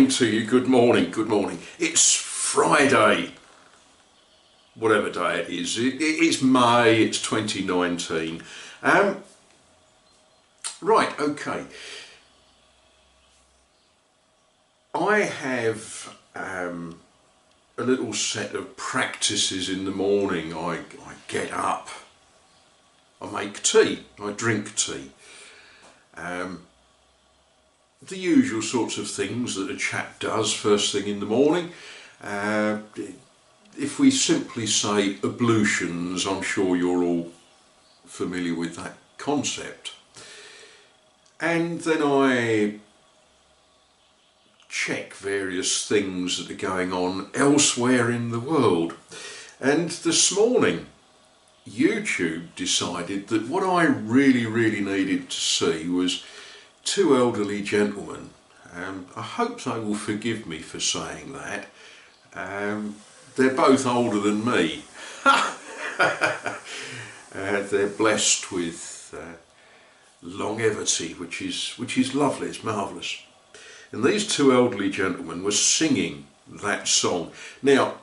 morning to you, good morning, good morning. It's Friday, whatever day it is. It's May, it's 2019. Right, okay. I have a little set of practices in the morning. I get up, I make tea, I drink tea. The usual sorts of things that a chap does first thing in the morning. If we simply say ablutions, I'm sure you're all familiar with that concept. And then I check various things that are going on elsewhere in the world. And this morning, YouTube decided that what I really needed to see was two elderly gentlemen. I hope they will forgive me for saying that. They're both older than me. They're blessed with longevity, which is lovely, it's marvellous. And these two elderly gentlemen were singing that song. Now,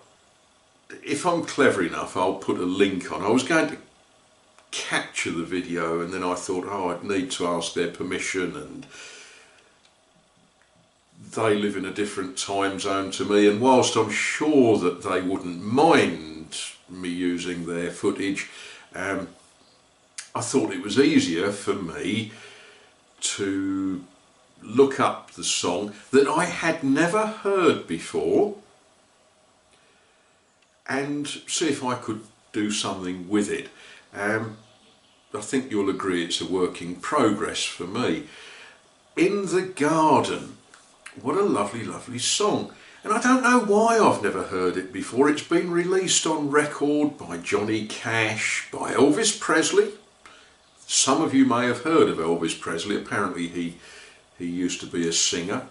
if I'm clever enough, I'll put a link on. I was going to capture the video, and then I thought, oh, I'd need to ask their permission, and they live in a different time zone to me, and whilst I'm sure that they wouldn't mind me using their footage, I thought it was easier for me to look up the song that I had never heard before and see if I could do something with it. I think you'll agree it's a work in progress for me. In the Garden, what a lovely song. And I don't know why I've never heard it before. It's been released on record by Johnny Cash, by Elvis Presley. Some of you may have heard of Elvis Presley. Apparently he used to be a singer.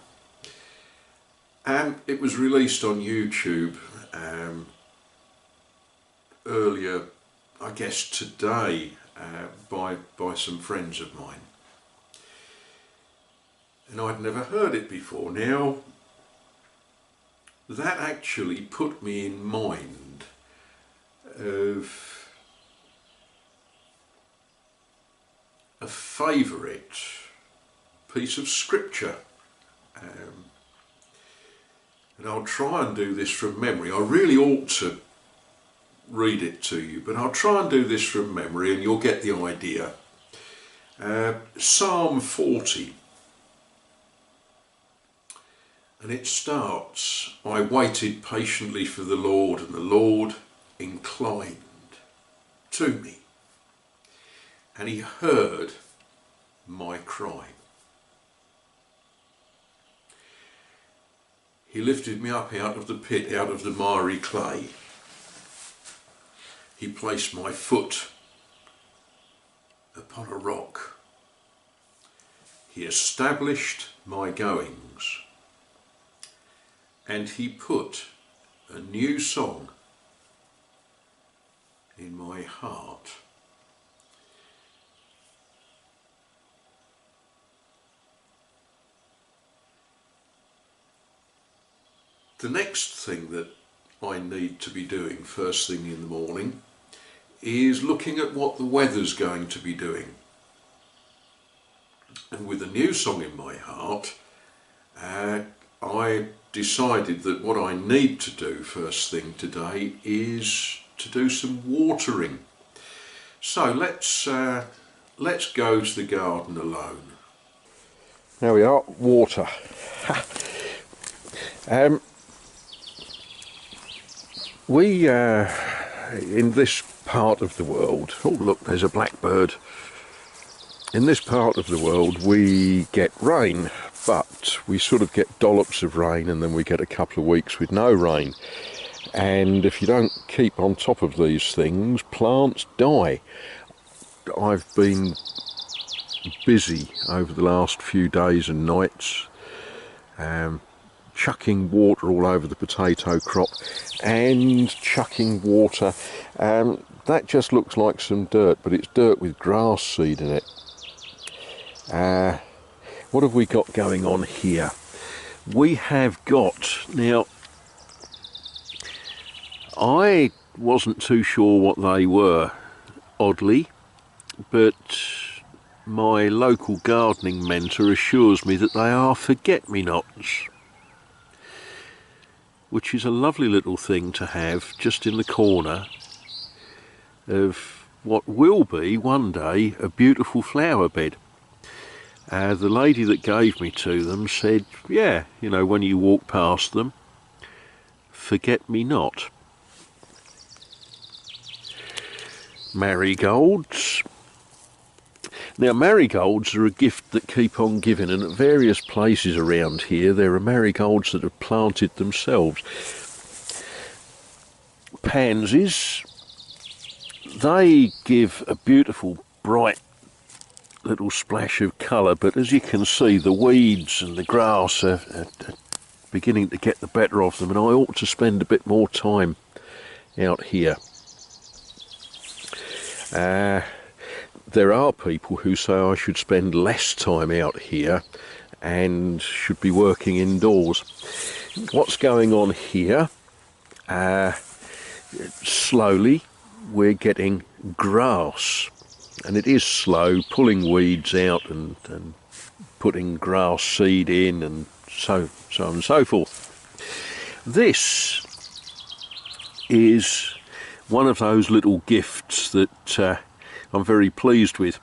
And it was released on YouTube earlier, I guess today, by some friends of mine. And I'd never heard it before. Now, that actually put me in mind of a favourite piece of scripture. And I'll try and do this from memory. I really ought to read it to you, but I'll try and do this from memory and you'll get the idea. Psalm 40. And it starts, I waited patiently for the Lord, and the Lord inclined to me, and he heard my cry. He lifted me up out of the pit, out of the miry clay. He placed my foot upon a rock. He established my goings, and he put a new song in my heart. The next thing that I need to be doing first thing in the morning is looking at what the weather's going to be doing. And with a new song in my heart, I decided that what I need to do first thing today is to do some watering. So let's go to the garden alone. There we are, water. We in this part of the world, oh look, there's a blackbird. In this part of the world we get rain, but we sort of get dollops of rain and then we get a couple of weeks with no rain. And if you don't keep on top of these things, plants die. I've been busy over the last few days and nights chucking water all over the potato crop and chucking water. That just looks like some dirt, but it's dirt with grass seed in it. What have we got going on here? we have got, now I wasn't too sure what they were, oddly, but my local gardening mentor assures me that they are forget-me-nots, which is a lovely little thing to have just in the corner of what will be one day a beautiful flower bed. The lady that gave me to them said, yeah, you know, when you walk past them, forget-me-not. Marigolds. Now, marigolds are a gift that keep on giving, and at various places around here there are marigolds that have planted themselves. Pansies, they give a beautiful bright little splash of colour, but as you can see, the weeds and the grass are beginning to get the better of them, and I ought to spend a bit more time out here. There are people who say I should spend less time out here and should be working indoors. What's going on here? Slowly we're getting grass, and it is slow, pulling weeds out and putting grass seed in, and so on and so forth. This is one of those little gifts that I'm very pleased with.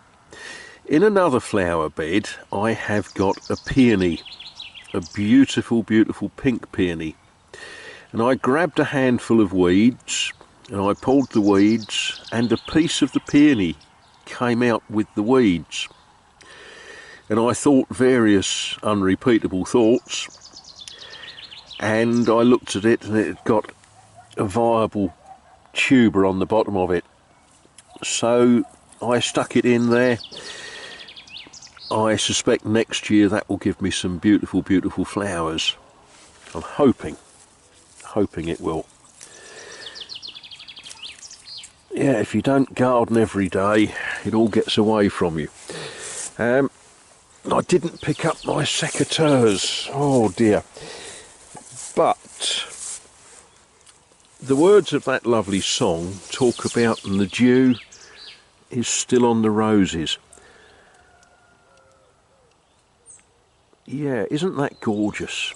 In another flower bed I have got a peony, a beautiful, beautiful pink peony, and I grabbed a handful of weeds and I pulled the weeds, and a piece of the peony came out with the weeds, and I thought various unrepeatable thoughts, and I looked at it and it had got a viable tuber on the bottom of it, so I stuck it in there. I suspect next year that will give me some beautiful, beautiful flowers. I'm hoping it will. Yeah, if you don't garden every day, it all gets away from you. I didn't pick up my secateurs, oh dear. But the words of that lovely song talk about, and the dew is still on the roses. Yeah, isn't that gorgeous?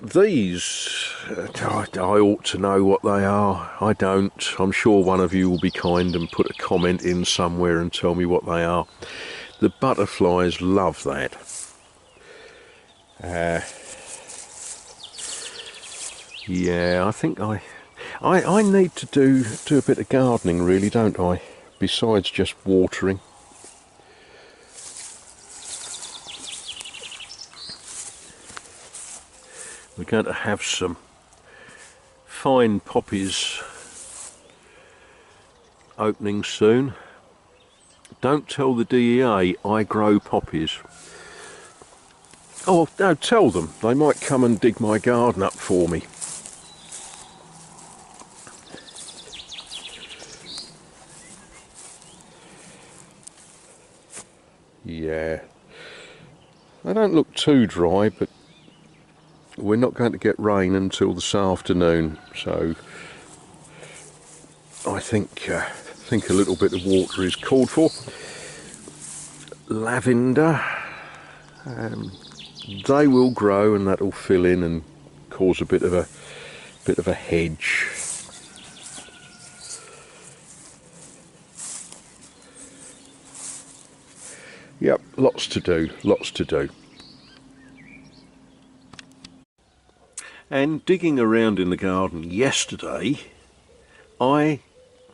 These, I ought to know what they are. I don't. I'm sure one of you will be kind and put a comment in somewhere and tell me what they are. The butterflies love that. Yeah, I think I need to do a bit of gardening, really, don't I? Besides just watering. We're going to have some fine poppies opening soon. Don't tell the DEA I grow poppies. Oh, no, tell them. They might come and dig my garden up for me. Yeah. They don't look too dry, but we're not going to get rain until this afternoon, so I think a little bit of water is called for. Lavender, they will grow, and that will fill in and cause a bit of a hedge. Yep, lots to do. And digging around in the garden yesterday, I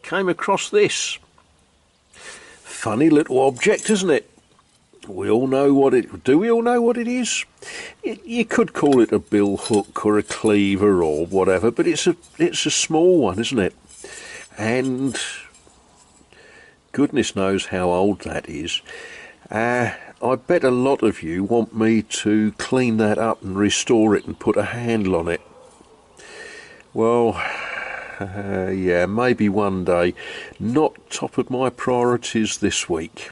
came across this. Funny little object, isn't it? We all know what it... Do we all know what it is? You could call it a bill hook or a cleaver or whatever, but it's a small one, isn't it? And goodness knows how old that is. I bet a lot of you want me to clean that up and restore it and put a handle on it. Well, yeah, maybe one day. Not top of my priorities this week.